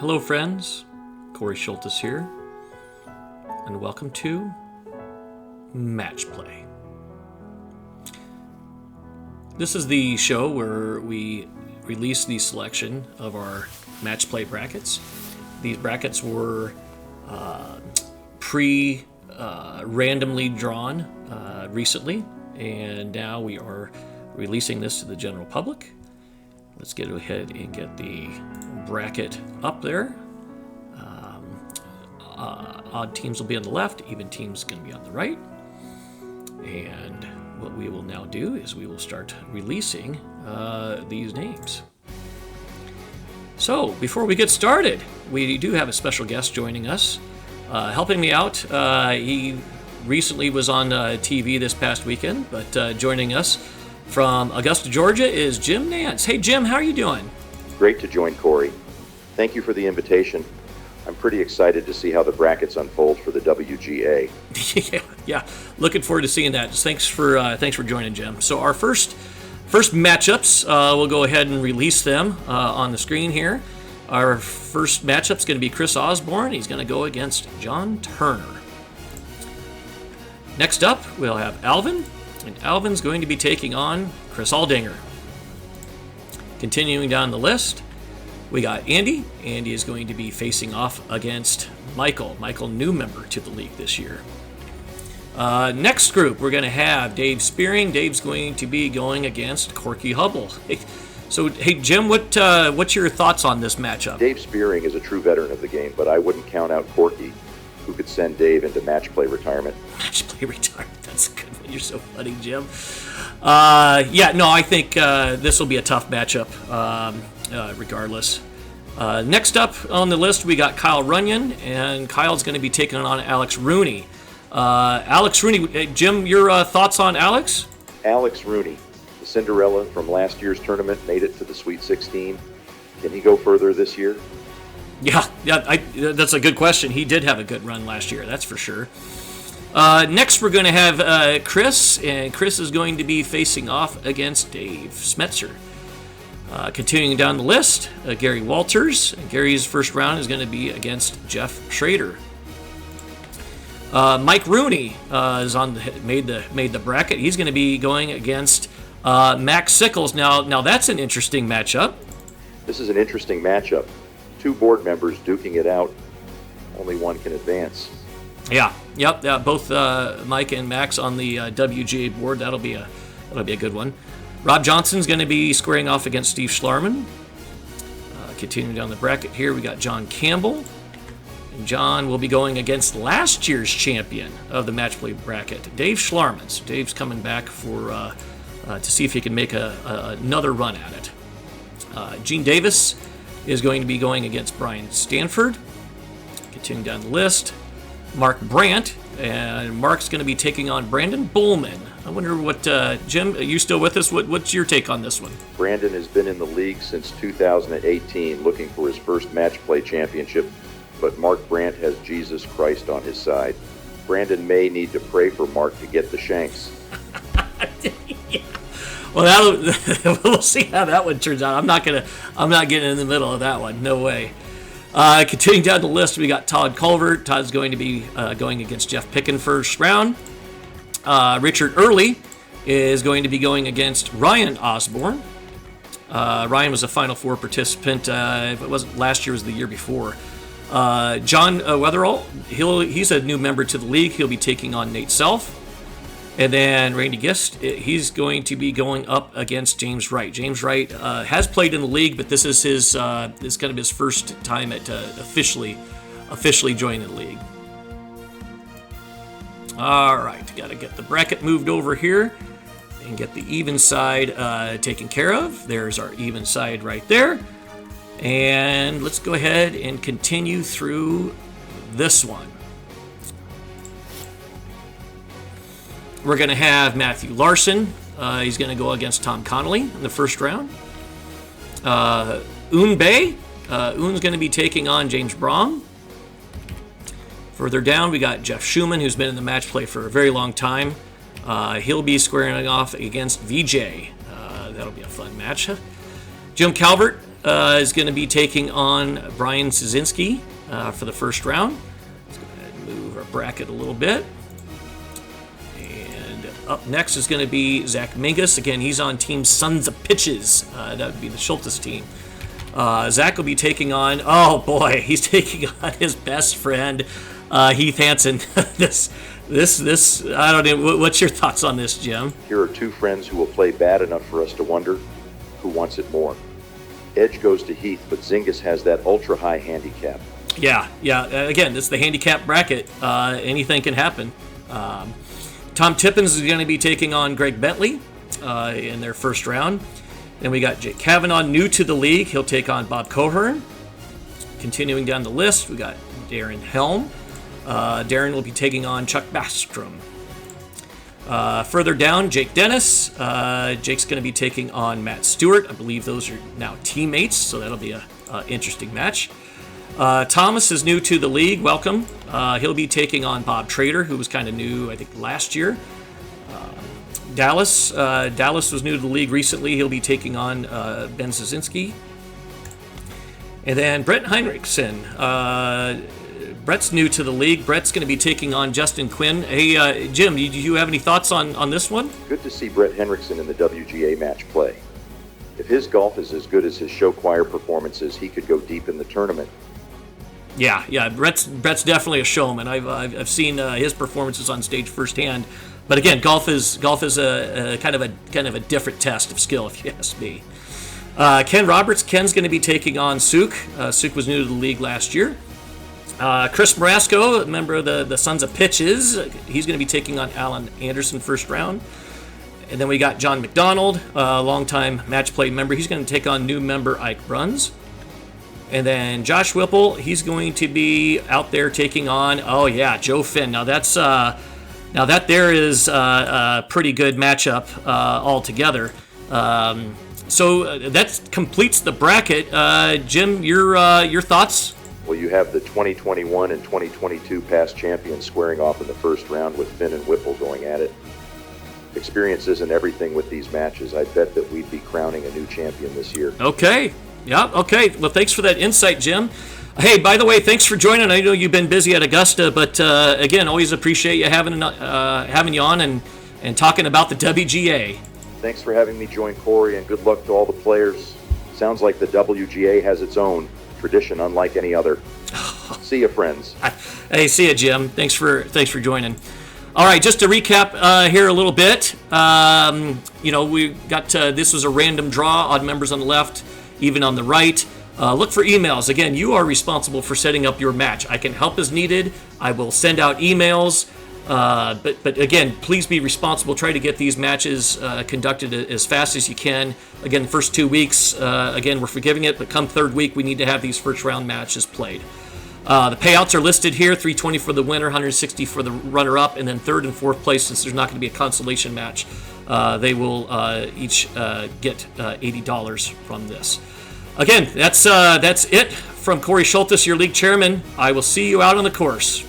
Hello friends, Corey Schultes here, and welcome to Match Play. This is the show where we release the selection of our Match Play brackets. These brackets were randomly drawn recently, and now we are releasing this to the general public. Let's get ahead and get the bracket up there. Odd teams will be on the left, even teams going to be on the right. And what we will now do is we will start releasing these names. So before we get started, we do have a special guest joining us, helping me out. He recently was on TV this past weekend, but joining us from Augusta, Georgia is Jim Nance. Hey, Jim, how are you doing? Great to join Corey. Thank you for the invitation. I'm pretty excited to see how the brackets unfold for the WGA. yeah. Looking forward to seeing that. Thanks for joining, Jim. So our first matchups, we'll go ahead and release them on the screen here. Our first matchup is going to be Chris Osborne. He's going to go against John Turner. Next up, we'll have Alvin. And Alvin's going to be taking on Chris Aldinger. Continuing down the list, we got Andy. Andy is going to be facing off against Michael. Michael, new member to the league this year. Next group, we're going to have Dave Spearing. Dave's going to be going against Corky Hubble. Hey, Jim, what's your thoughts on this matchup? Dave Spearing is a true veteran of the game, but I wouldn't count out Corky, who could send Dave into match play retirement. Match play retirement. That's a good one. You're so funny, Jim. I think this will be a tough matchup, regardless. Next up on the list, we got Kyle Runyon, and Kyle's going to be taking on Alex Rooney. Alex Rooney, Jim, your thoughts on Alex? Alex Rooney, the Cinderella from last year's tournament, made it to the Sweet 16. Can he go further this year? Yeah, that's a good question. He did have a good run last year, that's for sure. Next, we're going to have Chris, and Chris is going to be facing off against Dave Smetzer. Continuing down the list, Gary Walters. Gary's first round is going to be against Jeff Schrader. Mike Rooney is made the bracket. He's going to be going against Max Sickles. Now that's an interesting matchup. This is an interesting matchup. Two board members duking it out. Only one can advance. Yeah, both Mike and Max on the WGA board. That'll be a good one. Rob Johnson's going to be squaring off against Steve Schlarman. Continuing down the bracket here, we got John Campbell. And John will be going against last year's champion of the match play bracket, Dave Schlarman. So Dave's coming back for to see if he can make another run at it. Gene Davis is going to be going against Brian Stanford. Continuing down the list, Mark Brandt, and Mark's going to be taking on Brandon Bowman. I wonder what, Jim, are you still with us? What's your take on this one? Brandon has been in the league since 2018 looking for his first match play championship, but Mark Brandt has Jesus Christ on his side. Brandon may need to pray for Mark to get the shanks. Yeah. Well, we'll see how that one turns out. I'm not getting in the middle of that one. No way. Continuing down the list, we got Todd Culvert. Todd's going to be going against Jeff Picken first round. Richard Early is going to be going against Ryan Osborne. Ryan was a Final Four participant. If it wasn't last year, it was the year before. John Weatherall, he's a new member to the league. He'll be taking on Nate Self. And then Randy Gist, he's going to be going up against James Wright. James Wright has played in the league, but this is his kind of his first time at officially joining the league. All right, got to get the bracket moved over here and get the even side taken care of. There's our even side right there. And let's go ahead and continue through this one. We're going to have Matthew Larson. He's going to go against Tom Connolly in the first round. Un Bay. Un's going to be taking on James Brom. Further down, we got Jeff Schumann, who's been in the match play for a very long time. He'll be squaring off against VJ. That'll be a fun match. Jim Calvert is going to be taking on Brian Szynski for the first round. Let's go ahead and move our bracket a little bit. And up next is going to be Zach Mingus. Again, he's on Team Sons of Pitches. That would be the Schultes team. Zach will be taking on, oh boy, he's taking on his best friend, Heath Hansen. This, I don't know, what's your thoughts on this, Jim? Here are two friends who will play bad enough for us to wonder who wants it more. Edge goes to Heath, but Zyngus has that ultra-high handicap. Yeah. Again, this is the handicap bracket. Anything can happen. Tom Tippins is going to be taking on Greg Bentley in their first round. Then we got Jake Kavanaugh, new to the league. He'll take on Bob Cohern. Continuing down the list, we got Darren Helm. Darren will be taking on Chuck Bastrom. Further down, Jake Dennis. Jake's going to be taking on Matt Stewart. I believe those are now teammates, so that'll be a interesting match. Thomas is new to the league. Welcome. He'll be taking on Bob Trader, who was kind of new, I think, last year. Dallas was new to the league recently. He'll be taking on Ben Szynski. And then Brett Heinrichsen. Brett's new to the league. Brett's going to be taking on Justin Quinn. Hey, Jim, do you have any thoughts on this one? Good to see Brett Henriksen in the WGA match play. If his golf is as good as his show choir performances, he could go deep in the tournament. Yeah. Brett's definitely a showman. I've seen his performances on stage firsthand. But again, golf is a kind of a different test of skill, if you ask me. Ken Roberts. Ken's going to be taking on Suk. Suk was new to the league last year. Chris Marasco, a member of the Sons of Pitches, he's going to be taking on Alan Anderson first round. And then we got John McDonald, a longtime match play member. He's going to take on new member Ike Bruns. And then Josh Whipple, he's going to be out there taking on, Joe Finn. Now that there is a pretty good matchup altogether. So that completes the bracket. Jim, your thoughts? Well, you have the 2021 and 2022 past champions squaring off in the first round with Finn and Whipple going at it. Experience isn't everything with these matches. I bet that we'd be crowning a new champion this year. Okay. Yeah, okay. Well, thanks for that insight, Jim. Hey, by the way, thanks for joining. I know you've been busy at Augusta, but again, always appreciate you having you on and talking about the WGA. Thanks for having me join Corey, and good luck to all the players. Sounds like the WGA has its own tradition we any other. See you, friends. Hey, see you, Jim. Thanks for joining. All right, just to recap here a little bit. We got this was a random draw, odd members on the left, even on the right. Look for emails. Again, you are responsible for setting up your match. I can help as needed. I will send out emails. But again, please be responsible. Try to get these matches conducted as fast as you can. Again, the first 2 weeks, again, we're forgiving it, but come third week, we need to have these first round matches played. The payouts are listed here, $320 for the winner, $160 for the runner-up, and then third and fourth place, since there's not going to be a consolation match, they will each get $80 from this. Again, that's it from Corey Schultes, your league chairman. I will see you out on the course.